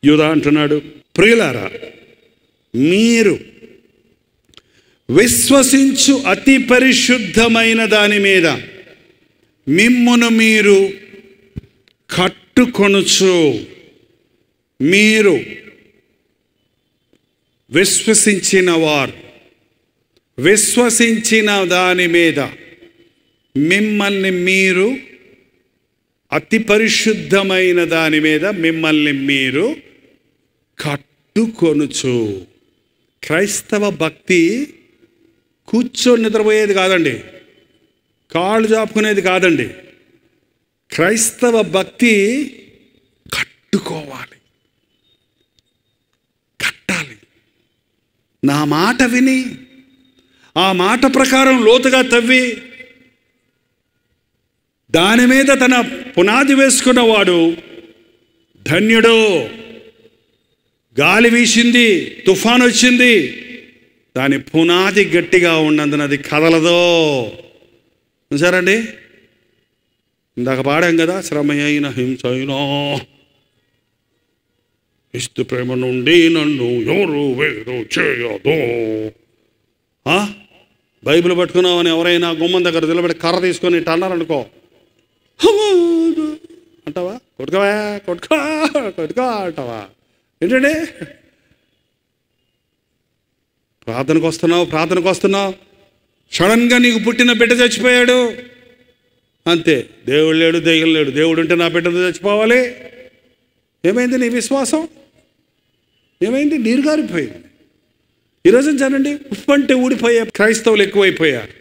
యూదా అంటున్నాడు, ప్రియులారా, మీరు విశ్వసించు అతి పరిశుద్ధమైన దాని మీద మిమ్మును మీరు కట్టుకొనుచు, మీరు విశ్వసించిన వారు విశ్వసించిన దాని మీద మిమ్మల్ని మీరు అతి పరిశుద్ధమైన దాని మీద మిమ్మల్ని మీరు కట్టుకొనుచు. క్రైస్తవ భక్తి కూర్చొని నిద్రపోయేది కాదండి, కాళ్ళు చాపుకునేది కాదండి. క్రైస్తవ భక్తి కట్టుకోవాలి, కట్టాలి. నా మాట విని ఆ మాట ప్రకారం లోతుగా తవ్వి దాని మీద తన పునాది వేసుకున్నవాడు ధన్యుడు. గాలి వీసింది, తుఫాను వచ్చింది, దాని పునాది గట్టిగా ఉన్నందున అది కదలదో. చూసారండి, ఇందాక పాడాం కదా, శ్రమ అయిన హింస అయినా ఇస్తు ప్రేమ నుండి నన్ను ఎవరు వేరు చేయదు. బైబిల్ పట్టుకున్నామని ఎవరైనా గుమ్మం దగ్గర నిలబడి కర్ర తీసుకొని ఇట్లా అన్నారనుకో, అంటావా? కొట్టుకోవా కొట్టుకో కొట్టుకో అంటావా? ఏంటండి, ప్రార్థనకు వస్తున్నావు, సడన్గా నీకు పుట్టిన బిడ్డ చచ్చిపోయాడు అంతే. దేవుడు లేడు, దెయ్యం లేడు. దేవుడు ఉంటే నా బిడ్డ చచ్చిపోవాలి. ఏమైంది నీ విశ్వాసం? ఏమైంది? నీరు గారిపోయింది. ఈరోజు చూడండి, ఉప్పు అంటే ఊడిపోయే క్రైస్తవులు ఎక్కువైపోయారు.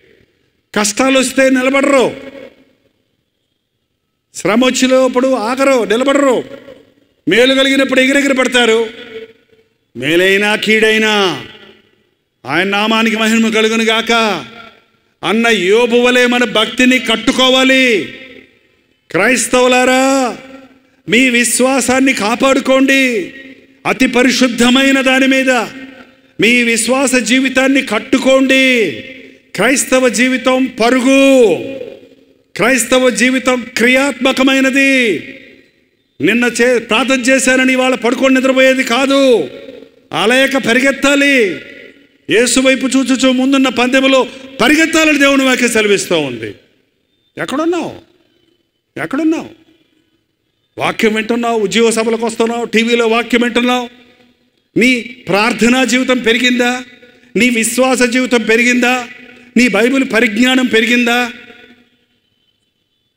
కష్టాలు వస్తే నిలబడరు, శ్రమ వచ్చినప్పుడు ఆగరు, నిలబడరు. మేలు కలిగినప్పుడు ఎగిరెగిరి పడతారు. మేలైనా కీడైనా ఆయన నామానికి మహిమ కలుగును గాక అన్న యోబు వలె మన భక్తిని కట్టుకోవాలి. క్రైస్తవులారా, మీ విశ్వాసాన్ని కాపాడుకోండి. అతి పరిశుద్ధమైన దాని మీద మీ విశ్వాస జీవితాన్ని కట్టుకోండి. క్రైస్తవ జీవితం పరుగు, క్రైస్తవ జీవితం క్రియాత్మకమైనది. నిన్న ప్రార్థన చేశానని వాళ్ళ పడుకొని నిద్రపోయేది కాదు. అలయక పరిగెత్తాలి. యేసు వైపు చూచుచూ ముందున్న పందెములో పరిగెత్తాలని దేవుని వాక్యం సెలవిస్తూ ఉంది. ఎక్కడున్నావు? వాక్యం వింటున్నావు, ఉద్యోగ సభలకు వస్తున్నావు, టీవీలో వాక్యం వింటున్నావు. నీ ప్రార్థనా జీవితం పెరిగిందా? నీ విశ్వాస జీవితం పెరిగిందా? నీ బైబిల్ పరిజ్ఞానం పెరిగిందా?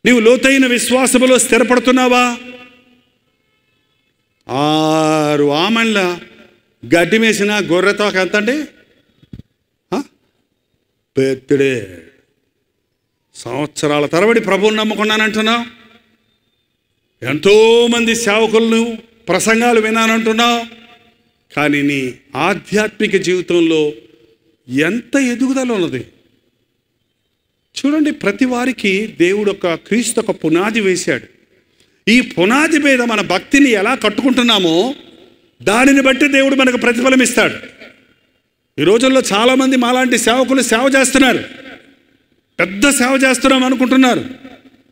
నీవు లోతైన విశ్వాసములో స్థిరపడుతున్నావా? 6 ఆమళ్ళ గడ్డి వేసిన గొర్రెతోక ఎంతండి? పెత్తుడే. సంవత్సరాల తరబడి ప్రభువుని నమ్ముకున్నానంటున్నావు. ఎంతోమంది సేవకులను ప్రసంగాలు వినానంటున్నావు. కానీ నీ ఆధ్యాత్మిక జీవితంలో ఎంత ఎదుగుదల ఉన్నది చూడండి. ప్రతి వారికి దేవుడు క్రీస్తు ఒక పునాది వేశాడు. ఈ పునాది మీద మన భక్తిని ఎలా కట్టుకుంటున్నామో దానిని బట్టి దేవుడు మనకు ప్రతిఫలం ఇస్తాడు. ఈ రోజుల్లో చాలామంది మాలాంటి సేవకులు సేవ చేస్తున్నారు, పెద్ద సేవ చేస్తున్నాం అనుకుంటున్నారు.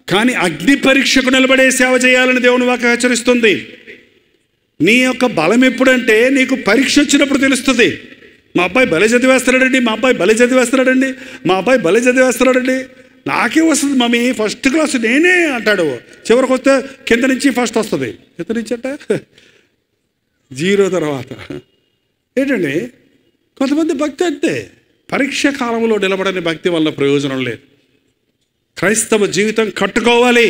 కానీ అగ్ని పరీక్షకు నిలబడే సేవ చేయాలని దేవుని వాక్యం హెచ్చరిస్తుంది. నీ యొక్క బలం ఎప్పుడంటే నీకు పరీక్ష వచ్చినప్పుడు తెలుస్తుంది. మా అబ్బాయి భలే చదివేస్తున్నాడండి, నాకే వస్తుంది మమ్మీ, ఫస్ట్ క్లాస్ నేనే అంటాడు. చివరికి వస్తే కింద నుంచి ఫస్ట్ వస్తుంది. కింద నుంచి అంటే 0 తర్వాత. ఏంటండి, కొంతమంది భక్తి అంతే, పరీక్ష కాలంలో నిలబడని భక్తి వల్ల ప్రయోజనం లేదు. క్రైస్తవ జీవితం కట్టుకోవాలి.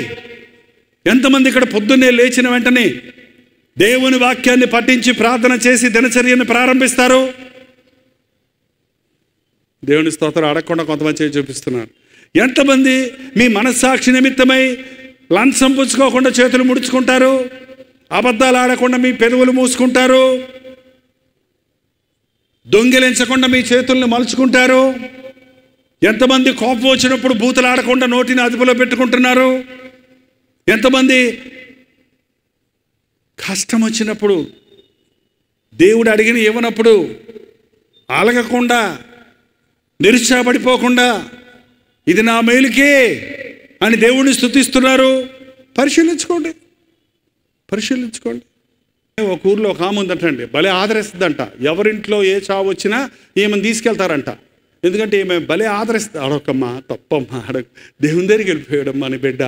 ఎంతమంది ఇక్కడ పొద్దున్నే లేచిన వెంటనే దేవుని వాక్యాన్ని పఠించి ప్రార్థన చేసి దినచర్యను ప్రారంభిస్తారు? దేవుని స్తోత్రం అడగకుండా కొంతమంది చూపిస్తున్నారు. ఎంతమంది మీ మనస్సాక్షి నిమిత్తమై లంచం పుచ్చుకోకుండా చేతులు ముడుచుకుంటారు, అబద్ధాలు ఆడకుండా మీ పెదవులు మూసుకుంటారు, దొంగిలించకుండా మీ చేతుల్ని మలుచుకుంటారు? ఎంతమంది కోపం వచ్చినప్పుడు బూతులు ఆడకుండా నోటిని అదుపులో పెట్టుకుంటున్నారు? ఎంతమంది కష్టం వచ్చినప్పుడు దేవుడు అడిగిన ఇవ్వనప్పుడు అలగకుండా నిరుత్సాహపడిపోకుండా ఇది నా మేలుకే అని దేవుడిని స్తుతిస్తున్నారు? పరిశీలించుకోండి. ఒక ఊర్లో ఒక ఆమె ఉందంటండి, భలే ఆదరిస్తుందంట. ఎవరింట్లో ఏ చావు వచ్చినా ఈమెను తీసుకెళ్తారంట. ఎందుకంటే ఈమె భలే ఆదరిస్తుంది. ఆడొక్కమ్మా తప్పమ్మా, దేవుని దగ్గరికి వెళ్ళిపోయాడమ్మా నీ బిడ్డ,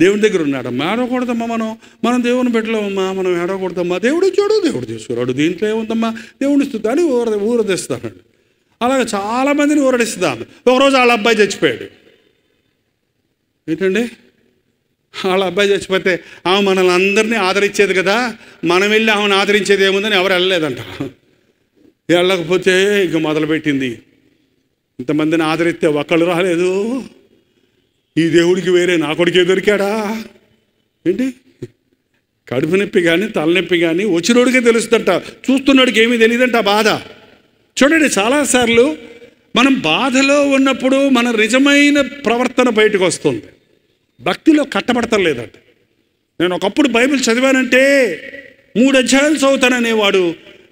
దేవుని దగ్గర ఉన్నాడమ్మా, ఏడవకూడదమ్మా, మనం దేవుని బిడ్డలమ్మా, మనం ఏడవకూడదమ్మా, దేవుడు ఇచ్చాడు, దేవుడు తీసుకురాడు, దీంట్లో ఏముందమ్మా, దేవుని ఇస్తుంది అని ఊరదిస్తాడు. అలాగే చాలామందిని ఊరడిస్తుంది. ఒకరోజు వాళ్ళ అబ్బాయి చచ్చిపోయాడు. ఏంటండి, వాళ్ళ అబ్బాయి చచ్చిపోతే ఆమె మనల్ని అందరినీ ఆదరించేది కదా, మనం వెళ్ళి ఆమెను ఆదరించేది ఏముందని ఎవరు వెళ్ళలేదంట. వెళ్ళకపోతే ఇక మొదలుపెట్టింది, ఇంతమందిని ఆదరిస్తే ఒక్కళ్ళు రాలేదు, ఈ దేవుడికి వేరే నా కొడుకే దొరికాడా ఏంటి? కడుపు నొప్పి కానీ తలనొప్పి కానీ వచ్చినోడికే తెలుస్తుందంట, చూస్తున్నోడికి ఏమీ తెలియదంట బాధ. చూడండి, చాలాసార్లు మనం బాధలో ఉన్నప్పుడు మన నిజమైన ప్రవర్తన బయటకు వస్తుంది, భక్తిలో కట్టబడతలేదంట. నేను ఒకప్పుడు బైబిల్ చదివానంటే 3 అధ్యాయాలు చదువుతాననేవాడు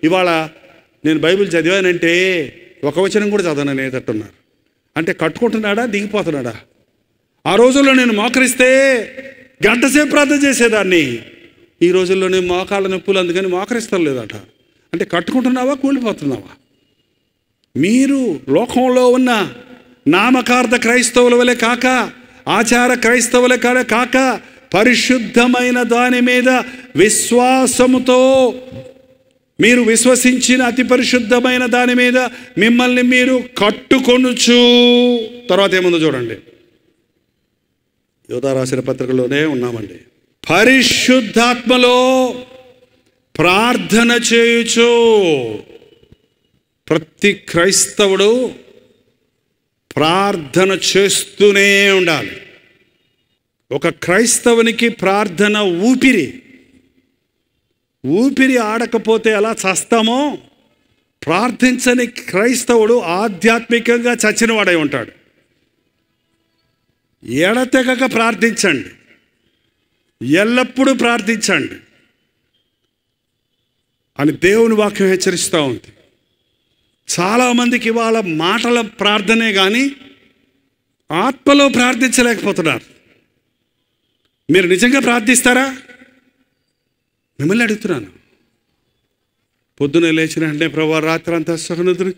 ఇవాళ నేను బైబిల్ చదివానంటే 1 వచనం కూడా చదవననేటట్టున్నారు. అంటే కట్టుకుంటున్నాడా, దిగిపోతున్నాడా? ఆ రోజుల్లో నేను మోకరిస్తే గంటసేపు ప్రార్థన చేసేదాన్ని, ఈ రోజుల్లో నేను మోకాళ్ళ నొప్పులు అందుకని మోకరిస్తాం లేదట. అంటే కట్టుకుంటున్నావా, కూలిపోతున్నావా? మీరు లోకంలో ఉన్న నామకార్థ క్రైస్తవుల వలె కాక, ఆచార క్రైస్తవుల కాక, పరిశుద్ధమైన దాని మీద విశ్వాసముతో, మీరు విశ్వసించిన అతి పరిశుద్ధమైన దాని మీద మిమ్మల్ని మీరు కట్టుకొనుచు. తర్వాత ఏముందో చూడండి, యోధా రాసిన పత్రికలోనే ఉన్నామండి. పరిశుద్ధాత్మలో ప్రార్థన చేయుచు. ప్రతి క్రైస్తవుడు ప్రార్థన చేస్తూనే ఉండాలి. ఒక క్రైస్తవునికి ప్రార్థన ఊపిరి. ఊపిరి ఆడకపోతే ఎలా చస్తామో, ప్రార్థించని క్రైస్తవుడు ఆధ్యాత్మికంగా చచ్చినవాడై ఉంటాడు. ఎడతెగక ప్రార్థించండి, ఎల్లప్పుడూ ప్రార్థించండి అని దేవుని వాక్యం హెచ్చరిస్తూ ఉంది. చాలామందికి ఇవాళ మాటల ప్రార్థనే కానీ ఆత్మలో ప్రార్థించలేకపోతున్నారు. మీరు నిజంగా ప్రార్థిస్తారా? మిమ్మల్ని అడుగుతున్నాను. పొద్దున లేచిన అంటే ప్రభా రాత్రి అంతా సహనదురు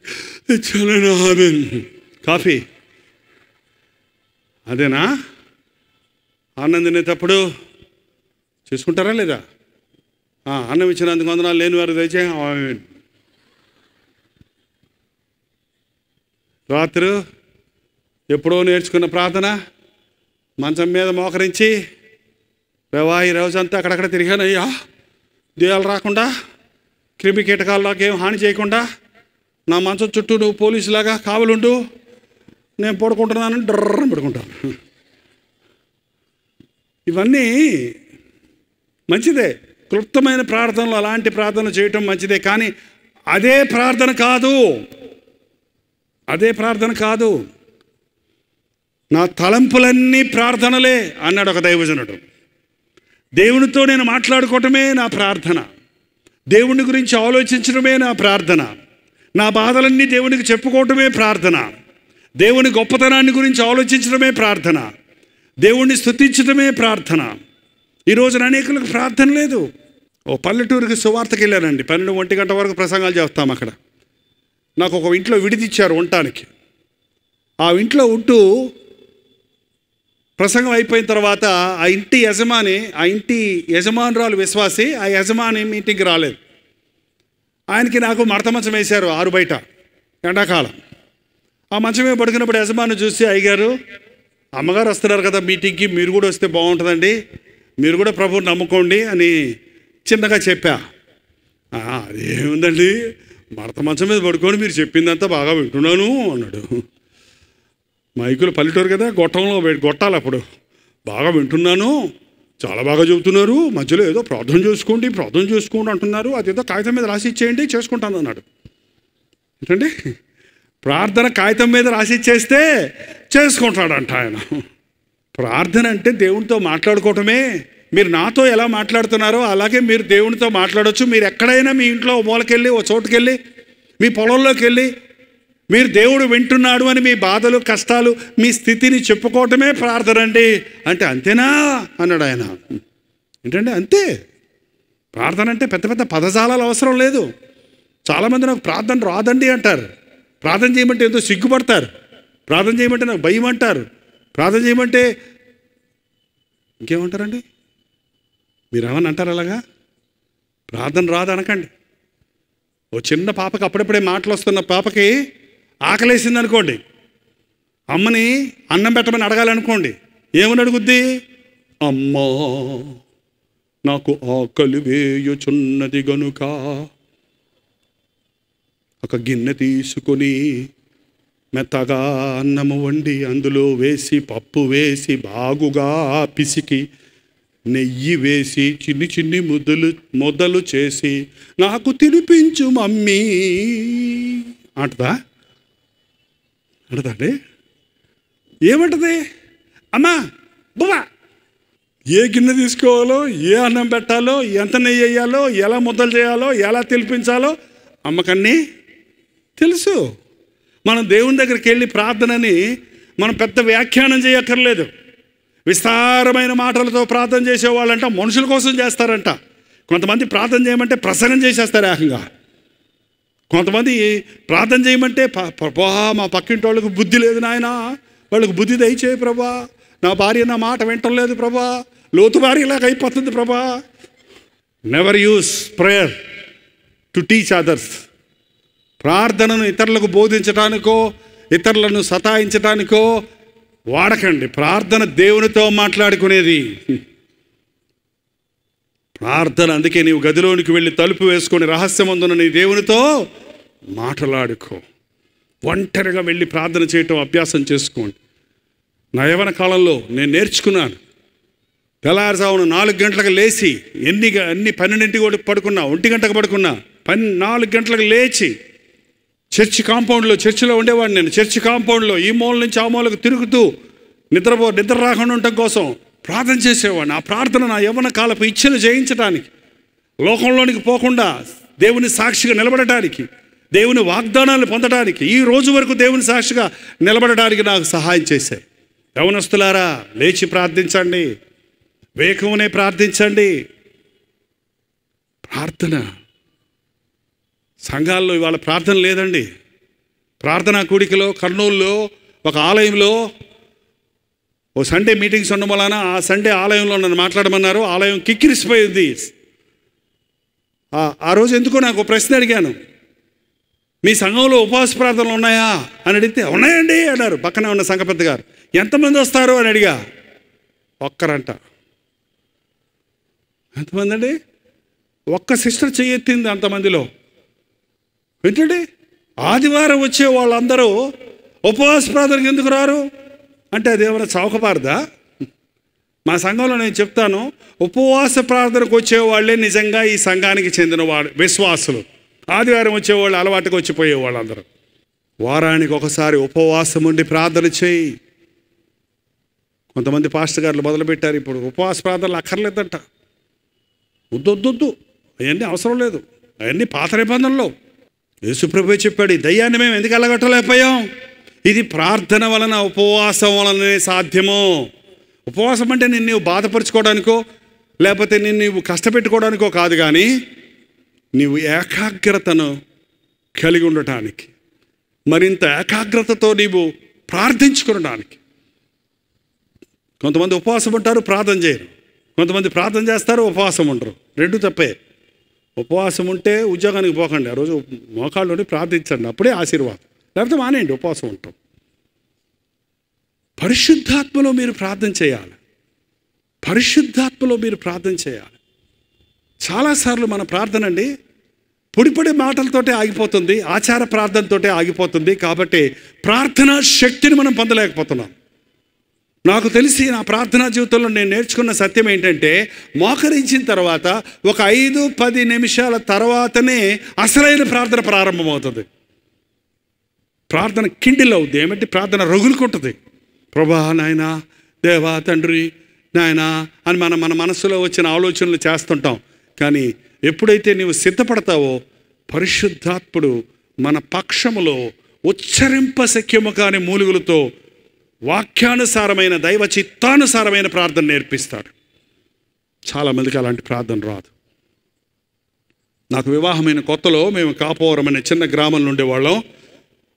కాఫీ అదేనా? అన్నం తినేటప్పుడు చేసుకుంటారా లేదా? అన్నం ఇచ్చినందుకు వందనాలు, లేని వారు దయచే. రాత్రి ఎప్పుడో నేర్చుకున్న ప్రార్థన, మంచం మీద మోకరించి, ప్రభా ఈ రోజంతా అక్కడక్కడ తిరిగానయ్యా, దేయాలు రాకుండా, క్రిమి కీటకాల్లాగా ఏం హాని చేయకుండా, నా మంచం చుట్టూ నువ్వు పోలీసులాగా కావలుండు, నేను పడుకుంటున్నానని డ్రర్రం పడుకుంటాను. ఇవన్నీ మంచిదే, క్లుప్తమైన ప్రార్థనలు అలాంటి ప్రార్థన చేయటం మంచిదే, కానీ అదే ప్రార్థన కాదు. అదే ప్రార్థన కాదు. నా తలంపులన్నీ ప్రార్థనలే అన్నాడు ఒక దైవజనుడు. దేవునితో నేను మాట్లాడుకోవటమే నా ప్రార్థన, దేవుని గురించి ఆలోచించడమే నా ప్రార్థన, నా బాధలన్నీ దేవునికి చెప్పుకోవటమే ప్రార్థన, దేవుని గొప్పతనాన్ని గురించి ఆలోచించడమే ప్రార్థన, దేవుణ్ణి స్తుతించడమే ప్రార్థన. ఈ రోజున అనేకులకు ప్రార్థన లేదు. ఓ పల్లెటూరికి సువార్తకి వెళ్ళానండి, 12-1 గంట వరకు ప్రసంగాలు చేస్తాం అక్కడ. నాకు ఒక ఇంట్లో విడిదిచ్చారు ఉండటానికి. ఆ ఇంట్లో ఉంటూ ప్రసంగం అయిపోయిన తర్వాత ఆ ఇంటి యజమానురాలు విశ్వాసి, ఆ యజమాని మీటింగ్కి రాలేదు. ఆయనకి నాకు మడత మంచం వేశారు 6 బయట, ఎండాకాలం. ఆ మంచమే పడుకున్నప్పుడు యజమాని చూసి, అయ్యగారు అమ్మగారు వస్తున్నారు కదా మీటింగ్కి, మీరు కూడా వస్తే బాగుంటుందండి, మీరు కూడా ప్రభువుని నమ్ముకోండి అని చిన్నగా చెప్పా. అదేముందండి, మడత మంచం మీద పడుకొని మీరు చెప్పిందంతా బాగా వింటున్నాను అన్నాడు. మైకులు పల్లెటూరు కదా, గొట్టంలో గొట్టాలి, అప్పుడు బాగా వింటున్నాను, చాలా బాగా చెబుతున్నారు, మధ్యలో ఏదో ప్రార్థన చేసుకోండి అంటున్నారు, అదేదో కాగితం మీద రాసి ఇచ్చేయండి చేసుకుంటాను అన్నాడు. ఏంటండి, ప్రార్థన కాగితం మీద రాసి ఇచ్చేస్తే చేసుకుంటాడంట ఆయన. ప్రార్థన అంటే దేవునితో మాట్లాడుకోవటమే. మీరు నాతో ఎలా మాట్లాడుతున్నారో అలాగే మీరు దేవునితో మాట్లాడవచ్చు. మీరు ఎక్కడైనా మీ ఇంట్లో మూలకెళ్ళి, ఓ చోటుకెళ్ళి, మీ పొలంలోకి వెళ్ళి మీరు దేవుడు వింటున్నాడు అని మీ బాధలు, కష్టాలు, మీ స్థితిని చెప్పుకోవటమే ప్రార్థన అండి అంటే, అంతేనా అన్నాడు ఆయన. ఏంటంటే అంతే. ప్రార్థన అంటే పెద్ద పెద్ద పదజాలాలు అవసరం లేదు. చాలామంది నాకు ప్రార్థన రాదండి అంటారు. ప్రార్థన చేయమంటే ఎంతో సిగ్గుపడతారు. ప్రార్థన చేయమంటే నాకు భయం అంటారు. ప్రార్థన చేయమంటే ఇంకేమంటారండి? మీరు ఏమని అంటారు అలాగా? ప్రార్థన రాదు అనకండి. ఓ చిన్న పాపకి అప్పుడప్పుడే మాటలు వస్తున్న పాపకి ఆకలేసింది అనుకోండి, అమ్మని అన్నం పెట్టమని అడగాలనుకోండి, ఏమని అడుగుద్ది? అమ్మా నాకు ఆకలి వేయుచున్నది గనుక ఒక గిన్నె తీసుకొని మెత్తగా అన్నము వండి అందులో వేసి పప్పు వేసి బాగుగా పిసికి నెయ్యి వేసి చిన్ని చిన్ని ముద్దలు చేసి నాకు తినిపించు మమ్మీ అంటదా? అంటదండి? ఏమంటది? అమ్మా బువ్వా, ఏ గిన్నె తీసుకోవాలో, ఏ అన్నం పెట్టాలో, ఎంత నెయ్యి వేయాలో, ఎలా ముద్దలు చేయాలో, ఎలా తినిపించాలో అమ్మకన్నీ తెలుసు. మనం దేవుని దగ్గరికి వెళ్ళి ప్రార్థనని మనం పెద్ద వ్యాఖ్యానం చేయక్కర్లేదు. విస్తారమైన మాటలతో ప్రార్థన చేసేవాళ్ళంట మనుషుల కోసం చేస్తారంట. కొంతమంది ప్రార్థన చేయమంటే ప్రసంగం చేసేస్తారు ఏకంగా. కొంతమంది ప్రార్థన చేయమంటే ప్రభా మా పక్కింటి వాళ్ళకి బుద్ధి లేదు నాయన, వాళ్ళకి బుద్ధి దయచేయి ప్రభా, నా భార్య నా మాట వింటం లేదు ప్రభా, లోతు భార్యలాగా అయిపోతుంది ప్రభా. Never use prayer to teach others. ప్రార్థనను ఇతరులకు బోధించడానికో ఇతరులను సతాయించడానికో వాడకండి. ప్రార్థన దేవునితో మాట్లాడుకునేది. ప్రార్థన అందుకే నీవు గదిలోనికి వెళ్ళి తలుపు వేసుకొని రహస్యమందున నీ దేవునితో మాట్లాడుకో. ఒంటరిగా వెళ్ళి ప్రార్థన చేయటం అభ్యాసం చేసుకోండి. నా యవ్వన కాలంలో నేను నేర్చుకున్నాను. తెల్లారుజామున 4 గంటలకు లేచి అన్ని 12 పడుకున్నా, 1 గంటకు పడుకున్నా, 4 గంటలకు లేచి చర్చిలో ఉండేవాడిని నేను. చర్చి కాంపౌండ్లో ఈ మూల నుంచి ఆ మూలకు తిరుగుతూ నిద్ర రాకుండా ఉండటం కోసం ప్రార్థన చేసేవాడిని. ఆ ప్రార్థన నా యవ్వన కాలపు ఇచ్ఛలు జయించడానికి, లోకంలోనికి పోకుండా దేవుని సాక్షిగా నిలబడటానికి, దేవుని వాగ్దానాలు పొందడానికి, ఈ రోజు వరకు దేవుని సాక్షిగా నిలబడటానికి నాకు సహాయం చేశాయి. యవ్వనస్తులారా లేచి ప్రార్థించండి, వేకువనే ప్రార్థించండి. ప్రార్థన సంఘాల్లో ఇవాళ ప్రార్థన లేదండి. ప్రార్థనా కూడికలో కర్నూలులో ఒక ఆలయంలో ఓ సండే మీటింగ్స్ ఉండడం వలన ఆ సండే ఆలయంలో నన్ను మాట్లాడమన్నారు. ఆలయం కిక్కిరిసిపోయింది. ఆ రోజు ఎందుకో నాకు ప్రశ్న అడిగాను, మీ సంఘంలో ఉపవాస ప్రార్థనలు ఉన్నాయా అని అడిగితే ఉన్నాయండి అన్నారు పక్కనే ఉన్న సంఘ పెద్ద గారు. ఎంతమంది వస్తారు అని అడిగా. ఒక్కరంట. ఎంతమంది అండి? ఒక్క సిస్టర్ చెయ్యెత్తింది అంతమందిలో. ఏంటండి ఆదివారం వచ్చే వాళ్ళందరూ ఉపవాస ప్రార్థనకి ఎందుకు రారు అంటే అదేమైనా చౌకబారదా? మా సంఘంలో నేను చెప్తాను, ఉపవాస ప్రార్థనకు వచ్చేవాళ్ళే నిజంగా ఈ సంఘానికి చెందిన వాళ్ళు, విశ్వాసులు. ఆదివారం వచ్చేవాళ్ళు అలవాటుకు వచ్చిపోయే వాళ్ళందరూ. వారానికి ఒకసారి ఉపవాసం ఉండి ప్రార్థన చేయి. కొంతమంది పాస్టర్ గారులు మొదలుపెట్టారు ఇప్పుడు ఉపవాస ప్రార్థనలు అక్కర్లేదంట. వద్దొద్దొద్దు, అవన్నీ అవసరం లేదు, అవన్నీ పాత నిబంధనలో. యేసుప్రభువే చెప్పాడు, ఈ దయ్యాన్ని మేము ఎందుకు వెళ్ళగొట్టలేకపోయాం? ఇది ప్రార్థన వలన, ఉపవాసం వలనే సాధ్యము. ఉపవాసం అంటే నిన్ను బాధపరుచుకోవడానికో లేకపోతే నిన్ను కష్టపెట్టుకోవడానికో కాదు, కానీ నీవు ఏకాగ్రతను కలిగి ఉండటానికి, మరింత ఏకాగ్రతతో నీవు ప్రార్థించుకోవడానికి. కొంతమంది ఉపవాసం ఉంటారు, ప్రార్థన చేయరు. కొంతమంది ప్రార్థన చేస్తారు, ఉపవాసం ఉండరు. రెండు తప్పే. ఉపవాసం ఉంటే ఉద్యోగానికి పోకండి, ఆ రోజు మోకాళ్ళుని ప్రార్థించండి, అప్పుడే ఆశీర్వాదం. లేకపోతే మానేయండి, ఉపవాసం ఉంటాం. పరిశుద్ధాత్మలో మీరు ప్రార్థన చేయాలి. పరిశుద్ధాత్మలో మీరు ప్రార్థన చేయాలి. చాలాసార్లు మన ప్రార్థన అండి పొడి మాటలతోటే ఆగిపోతుంది, ఆచార ప్రార్థనతోటే ఆగిపోతుంది. కాబట్టి ప్రార్థనా శక్తిని మనం పొందలేకపోతున్నాం. నాకు తెలిసి నా ప్రార్థనా జీవితంలో నేను నేర్చుకున్న సత్యం ఏంటంటే, మోకరించిన తర్వాత ఒక 5-10 నిమిషాల తర్వాతనే అసలైన ప్రార్థన ప్రారంభమవుతుంది. ప్రార్థన కిండిల్ అవుద్ది. ఏమంటే ప్రార్థన రగులుకుంటుంది. ప్రభా నాయనా, దేవా తండ్రి నాయనా అని మన మనసులో వచ్చిన ఆలోచనలు చేస్తుంటాం. కానీ ఎప్పుడైతే నీవు సిద్ధపడతావో పరిశుద్ధాత్ముడు మన పక్షములో ఉచ్చరింపశక్యము కాని మూలుగులతో వాక్యానుసారమైన దైవ చిత్తానుసారమైన ప్రార్థన నేర్పిస్తాడు. చాలామందికి అలాంటి ప్రార్థన రాదు. నాకు వివాహమైన కొత్తలో మేము కాపవరం అనే చిన్న గ్రామంలో ఉండేవాళ్ళం.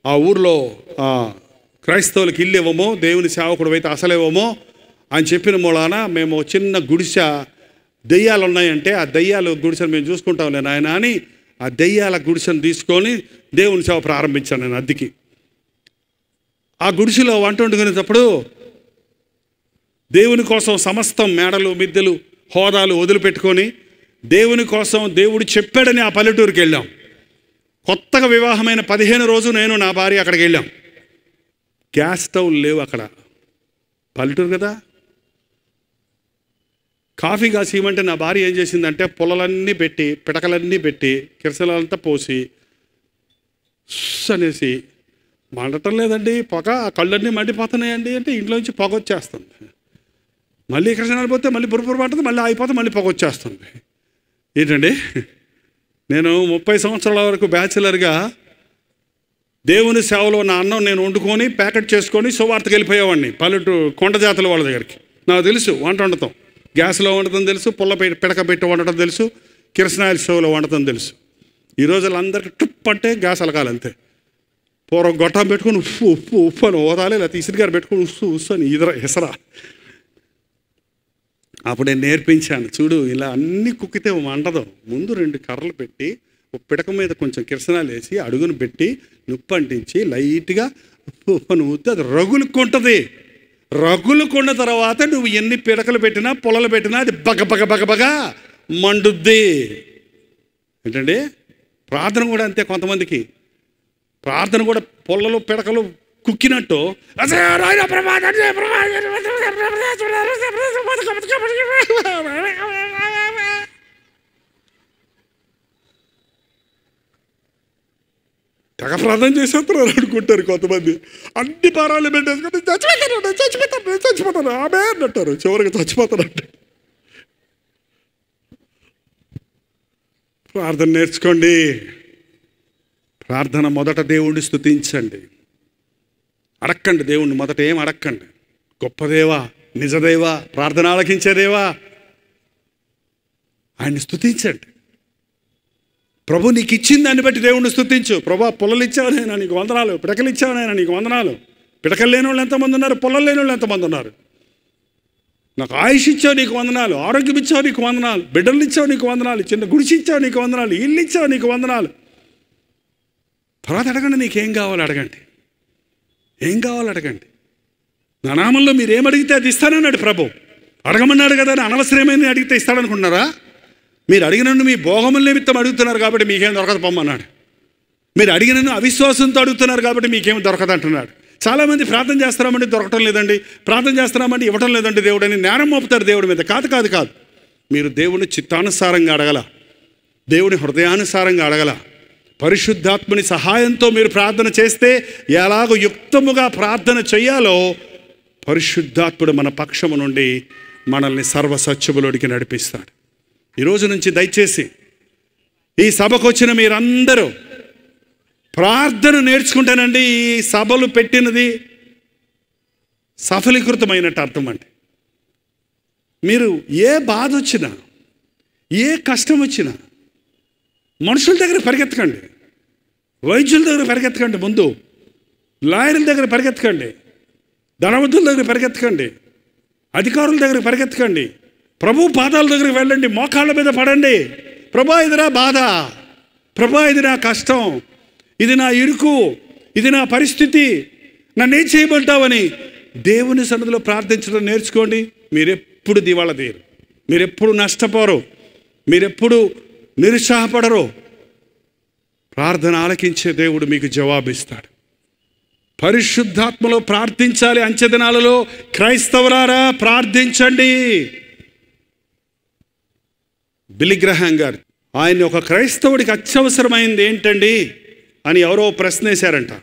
ఆ ఊర్లో క్రైస్తవులకు ఇల్లు ఇవ్వమో, దేవుని సేవకుడు అయితే అసలేవమో అని చెప్పిన మూలాన మేము చిన్న గుడిసె, దెయ్యాలు ఉన్నాయంటే ఆ దెయ్యాలు గుడిసెను మేము చూసుకుంటాంలే నాయన అని ఆ దెయ్యాల గుడిసెను తీసుకొని దేవుని సేవ ప్రారంభించాను నేను అద్దెకి. ఆ గుడిసెలో వంట వండుకునేటప్పుడు దేవుని కోసం సమస్తం మేడలు, మిద్దెలు, హోదాలు వదిలిపెట్టుకొని దేవుని కోసం దేవుడు చెప్పాడని ఆ పల్లెటూరుకి వెళ్ళాం. కొత్తగా వివాహమైన 15 రోజు నేను నా భార్య అక్కడికి వెళ్ళాం. గ్యాస్ స్టవ్లు లేవు అక్కడ, పల్లెటూరు కదా. కాఫీ కాసేయమంటే నా భార్య ఏం చేసిందంటే పుల్లలన్నీ పెట్టి, పిడకలన్నీ పెట్టి, కిరసలంతా పోసి అనేసి, మండటం లేదండి పొగ, కళ్ళన్నీ మండిపోతున్నాయండి అంటే ఇంట్లోంచి పొగ వచ్చేస్తుంది. మళ్ళీ కిరసనాలు పోతే మళ్ళీ పురుపురు పడుతుంది, మళ్ళీ ఆగిపోతే మళ్ళీ పొగ వచ్చేస్తుంది. ఏంటండి, నేను 30 సంవత్సరాల వరకు బ్యాచిలర్గా దేవుని సేవలో నా అన్నం నేను వండుకొని ప్యాకెట్ చేసుకొని సువార్తకి వెళ్ళిపోయేవాడిని పల్లెటూరు కొండ జాతుల వాళ్ళ దగ్గరికి. నాకు తెలుసు వంట వండటం, గ్యాస్లో వండటం తెలుసు, పుల్ల పిడక పెట్టి వండటం తెలుసు, కిరసనాయిల్ స్టవ్లో వండటం తెలుసు. ఈ రోజుల్లో అందరికీ టుప్ అంటే గ్యాస్ అలగాలి అంతే. పూర్వం గొట్టం పెట్టుకుని ఉప్పు ఉప్పు ఉప్పు అని ఓదాలి, లేకపోతే ఇసురుగారు పెట్టుకుని ఉస్సు ఉస్సు అని ఎసరా. అప్పుడు నేను నేర్పించాను, చూడు ఇలా అన్నీ కుక్కితే వండదు. ముందు 2 కర్రలు పెట్టి ఒక పిడక మీద కొంచెం కిరసనాలు వేసి అడుగును పెట్టి నుప్పు అంటించి లైట్గా ఉప్పు ఉప్పు అని ఊస్తే అది రగులుకుంటుంది. రగులుకున్న తర్వాత నువ్వు ఎన్ని పిడకలు పెట్టినా పొలలు పెట్టినా అది బగ బగ బగ బగ మండుద్ది. ఏంటండి, ప్రార్థన కూడా అంతే. కొంతమందికి ప్రార్థన కూడా పొల్లలు పిడకలు కుక్కినట్టు తెగ ప్రార్థన చేసేస్తున్నారు అనుకుంటారు కొంతమంది. అన్ని పారాలు పెట్టేసుకుంటే చచ్చిపోతాను ఆమె అంటారు, చివరికి చచ్చిపోతారంట. ప్రార్థన నేర్చుకోండి. ప్రార్థన మొదట దేవుణ్ణి స్తుతించండి, అడక్కండి దేవుణ్ణి. మొదట ఏం అడక్కండి, గొప్పదేవా, నిజదేవా, ప్రార్థన ఆలకించేదేవా, ఆయన్ని స్తుతించండి. ప్రభు నీకు ఇచ్చిన దాన్ని బట్టి దేవుణ్ణి స్తుతించు. ప్రభా పుల్లలు ఇచ్చావనైనా నీకు వందనాలు, పిడకలు ఇచ్చావనైనా నీకు వందనాలు. పిడకలు లేని వాళ్ళు ఎంతమంది ఉన్నారు, పుల్లలు లేని వాళ్ళు ఎంతమంది ఉన్నారు. నాకు ఆయుష్ ఇచ్చావు నీకు వందనాలు, ఆరోగ్యం ఇచ్చావు నీకు వందనాలు, బిడ్డలు ఇచ్చావు నీకు వందనాలు, చిన్న గుడిసి ఇచ్చావు నీకు వందనాలు, ఇల్లు ఇచ్చావు నీకు వందనాలు. తర్వాత అడగండి, నీకేం కావాలి అడగండి, ఏం కావాలి అడగండి. నా నామంలో మీరు ఏమడిగితే అది ఇస్తానన్నాడు ప్రభు. అడగమన్నాడు కదా అని అనవసరమైన అడిగితే ఇస్తాడనుకుంటున్నారా? మీరు అడిగినన్ను మీ భోగముల నిమిత్తం అడుగుతున్నారు కాబట్టి మీకేం దొరకదు పొమ్మన్నాడు. మీరు అడిగినన్ను అవిశ్వాసంతో అడుగుతున్నారు కాబట్టి మీకేం దొరకదు అంటున్నాడు. చాలామంది ప్రార్థన చేస్తున్నామంటే దొరకటం లేదండి, ప్రార్థన చేస్తున్నామంటే ఇవ్వటం లేదండి దేవుడు అని నేరం మోపుతారు దేవుడి మీద. కాదు కాదు కాదు, మీరు దేవుని చిత్తానుసారంగా అడగల, దేవుని హృదయానుసారంగా అడగల. పరిశుద్ధాత్మని సహాయంతో మీరు ప్రార్థన చేస్తే ఎలాగో యుక్తముగా ప్రార్థన చేయాలో పరిశుద్ధాత్ముడు మన పక్షము నుండి మనల్ని సర్వసత్యములోనికి నడిపిస్తాడు. ఈరోజు నుంచి దయచేసి ఈ సభకు వచ్చిన మీరందరూ ప్రార్థన నేర్చుకుంటానండి. ఈ సభలు పెట్టినది సఫలీకృతమైనట్టు అర్థం అండి. మీరు ఏ బాధ వచ్చినా, ఏ కష్టం వచ్చినా మనుషుల దగ్గర పరిగెత్తకండి, వైద్యుల దగ్గర పరిగెత్తకండి, ముందు లాయర్ల దగ్గర పరిగెత్తకండి, ధనవంతుల దగ్గర పరిగెత్తకండి, అధికారుల దగ్గర పరిగెత్తకండి. ప్రభు పాదాల దగ్గరికి వెళ్ళండి, మోకాళ్ళ మీద పడండి. ప్రభా ఇది నా బాధ, ప్రభా ఇది నా కష్టం, ఇది నా ఇరుకు, ఇది నా పరిస్థితి, నన్నేం చేయమంటావని దేవుని సన్నిధిలో ప్రార్థించడం నేర్చుకోండి. మీరెప్పుడు దివాళ తీయరు, మీరెప్పుడు నష్టపోరు, మీరెప్పుడు నిరుత్సాహపడరు. ప్రార్థన ఆలకించే దేవుడు మీకు జవాబిస్తాడు. పరిశుద్ధాత్మలో ప్రార్థించాలి. అంచెదినాలలో క్రైస్తవులారా ప్రార్థించండి. బిల్లీ గ్రహాం గారు ఆయన్ని ఒక క్రైస్తవుడికి అత్యవసరమైంది ఏంటండి అని ఎవరో ప్రశ్న వేశారంట.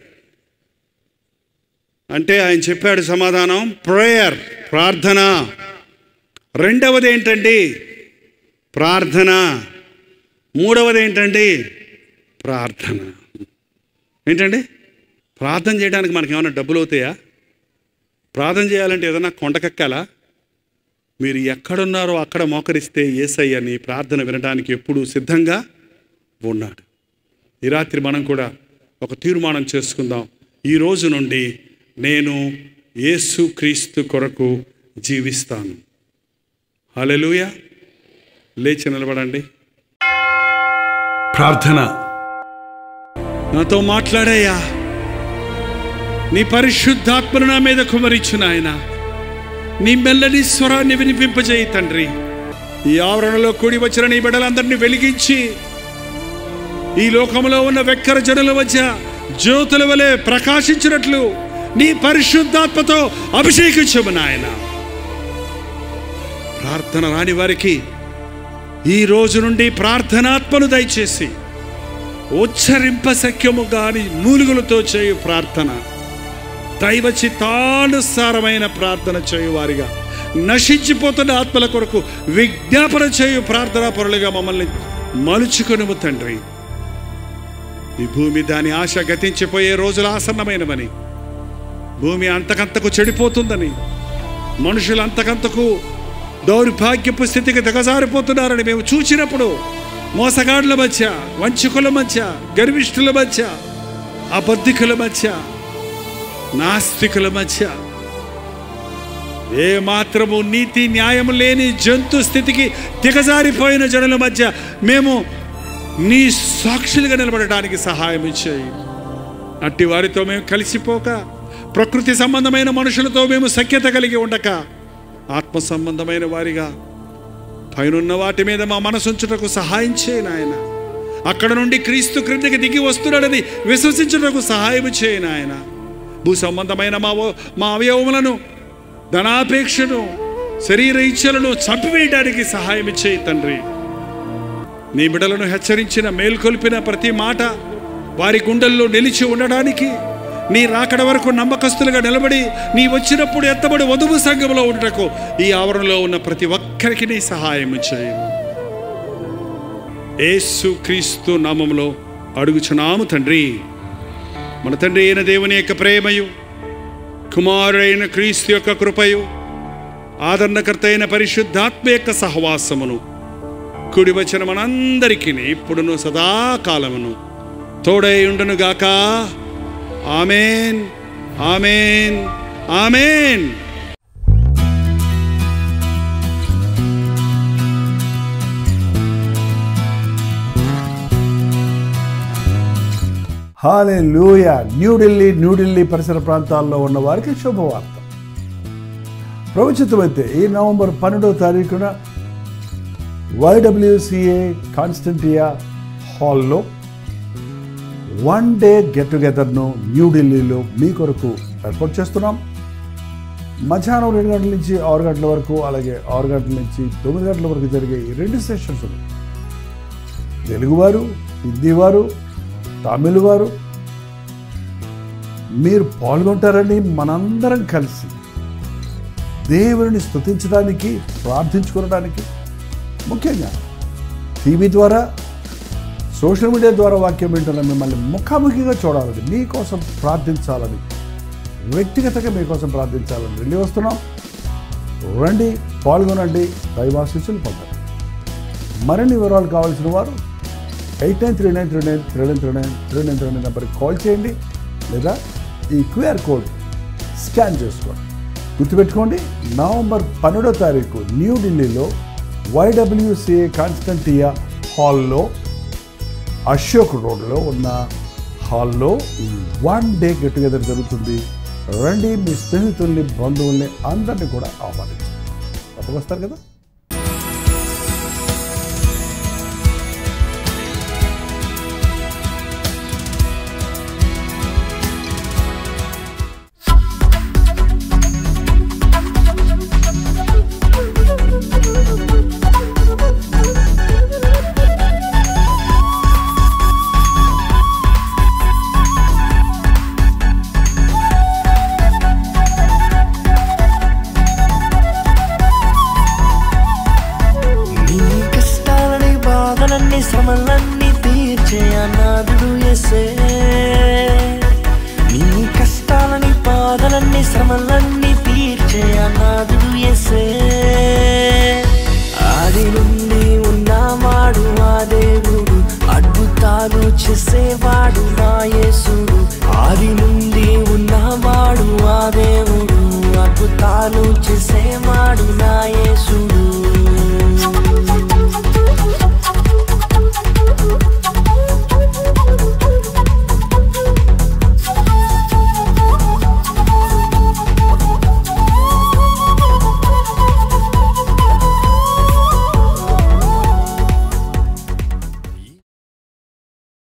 అంటే ఆయన చెప్పాడు సమాధానం, ప్రేయర్, ప్రార్థన. రెండవది ఏంటండి, ప్రార్థన. మూడవది ఏంటండి, ప్రార్థన. ఏంటండి, ప్రార్థన చేయడానికి మనకి ఏమైనా డబ్బులు అవుతాయా? ప్రార్థన చేయాలంటే ఏదైనా కొండకెక్కాలా? మీరు ఎక్కడున్నారో అక్కడ మోకరిస్తే యేసయ్య నీ ప్రార్థన వినడానికి ఎప్పుడూ సిద్ధంగా ఉన్నాడు. ఈ రాత్రి మనం కూడా ఒక తీర్మానం చేసుకుందాం. ఈ రోజు నుండి నేను యేసుక్రీస్తు కొరకు జీవిస్తాను. హల్లెలూయా. లేచి నిలబడండి. ప్రార్థన. నాతో మాట్లాడయ్యా, నీ పరిశుద్ధాత్మను నా మీద కుమరించు నాయన. నీ మెల్లని స్వరాన్ని వినిపింపజేయి తండ్రి. ఈ ఆవరణలో కూడి వచ్చిన నీ బిడ్డలందరినీ వెలిగించి ఈ లోకంలో ఉన్న వెక్కర జనుల మధ్య జ్యోతుల వలె ప్రకాశించినట్లు నీ పరిశుద్ధాత్మతో అభిషేకించము నాయన. ప్రార్థన రాని వారికి ఈ రోజు నుండి ప్రార్థనాత్మను దయచేసి ఉచ్చరింప శక్యము గాని మూలుగులతో చేయు ప్రార్థన, దైవ చిత్తానుసారమైన ప్రార్థన చేయువారిగా, నశించిపోతున్న ఆత్మల కొరకు విజ్ఞాపన చేయు ప్రార్థనా పరులుగా మమ్మల్ని మలుచుకొనుము తండ్రి. ఈ భూమి దాని ఆశ గతించిపోయే రోజులు ఆసన్నమైనవని, భూమి అంతకంతకు చెడిపోతుందని, మనుషులు అంతకంతకు దౌర్భాగ్యపు స్థితికి దిగజారిపోతున్నారని మేము చూసినప్పుడు, మోసగాడుల మధ్య, వంచకుల మధ్య, గర్విష్ఠుల మధ్య, అబద్ధికుల మధ్య, నాస్తికుల మధ్య, ఏ మాత్రము నీతి న్యాయం లేని జంతు స్థితికి దిగజారిపోయిన జనుల మధ్య మేము నీ సాక్షులుగా నిలబడడానికి సహాయం ఇచ్చాయి. అట్టి వారితో మేము కలిసిపోక, ప్రకృతి సంబంధమైన మనుషులతో మేము సఖ్యత కలిగి ఉండక, ఆత్మ సంబంధమైన వారిగా పైనున్న వాటి మీద మా మనసుంచుటకు సహాయం చేయి నాయన. అక్కడ నుండి క్రీస్తు క్రిందికి దిగి వస్తున్నాడని విశ్వసించుటకు సహాయం చేయి నాయన. భూ సంబంధమైన మా అవయవములను, ధనాపేక్షను, శరీర ఇచ్ఛలను చంపివేయడానికి సహాయం చేయి తండ్రి. నీ బిడ్డలను హెచ్చరించిన, మేల్కొల్పిన ప్రతి మాట వారి గుండెల్లో నిలిచి ఉండడానికి, నీ రాకడ వరకు నమ్మకస్తులుగా నిలబడి నీ వచ్చినప్పుడు ఎత్తబడి వధువు సంఘంలో ఉండటకు ఈ ఆవరణలో ఉన్న ప్రతి ఒక్కరికి నీ సహాయం చేయము. యేసుక్రీస్తు నామములో అడుగుచున్నాము తండ్రి. మన తండ్రి అయిన దేవుని యొక్క ప్రేమయు, కుమారుడైన క్రీస్తు యొక్క కృపయు, ఆదరణకర్త అయిన పరిశుద్ధాత్మ యొక్క సహవాసమును కూడి వచ్చిన మనందరికీ ఇప్పుడును సదాకాలమును తోడై ఉండును గాక. ఆమేన్, ఆమేన్, ఆమేన్. హల్లెలూయా. న్యూఢిల్లీ పరిసర ప్రాంతాల్లో ఉన్న వారికి శుభవార్త. ప్రవచితమైతే ఈ నవంబర్ 12వ తారీఖున YWCA కాన్స్టంటియా హాల్లో 1 డే గెట్ టుగెదర్ను న్యూఢిల్లీలో మీ కొరకు ఏర్పాటు చేస్తున్నాం. మధ్యాహ్నం 2 గంటల నుంచి 6 గంటల వరకు, అలాగే 6 గంటల నుంచి 9 గంటల వరకు జరిగే ఈ 2 సెషన్స్ తెలుగువారు, హిందీవారు, తమిళ వారు మీరు పాల్గొంటారని మనందరం కలిసి దేవుని స్తుతించడానికి, ప్రార్థించుకోవడానికి, ముఖ్యంగా టీవీ ద్వారా, సోషల్ మీడియా ద్వారా వాక్యం వింటున్న మిమ్మల్ని ముఖాముఖిగా చూడాలని, మీకోసం ప్రార్థించాలని, వ్యక్తిగతంగా మీకోసం ప్రార్థించాలని వెళ్ళి వస్తున్నాం. రండి, పాల్గొనండి, దైవాశీస్సులు పొందండి. మరిన్ని వివరాలు కావాల్సిన వారు 8939393939 నెంబర్కి కాల్ చేయండి, లేదా ఈ QR కోడ్ స్కాన్ చేసుకోండి. గుర్తుపెట్టుకోండి, నవంబర్ 12వ తారీఖు న్యూఢిల్లీలో YWCA కాన్స్టంటియా హాల్లో, అశోక్ రోడ్లో ఉన్న హాల్లో 1 డే గెట్ టుగెదర్ జరుగుతుంది. రండి, మీ స్నేహితుల్ని, బంధువుల్ని అందరినీ కూడా ఆహ్వానించండి. తప్పకొస్తారు కదా. శ్రమలన్నీ తీర్చే అనాథుడు యేసే, నీ కష్టాలని బాధలన్నీ శ్రమలన్నీ తీర్చే అనాథుడు యేసే. ఆది నుండి ఉన్నవాడు ఆ దేవుడు, అద్భుత చేసేవాడు నా యేసుడు, ఆది నుండి ఉన్నవాడు ఆ దేవుడు, అద్భుతాలు చేసే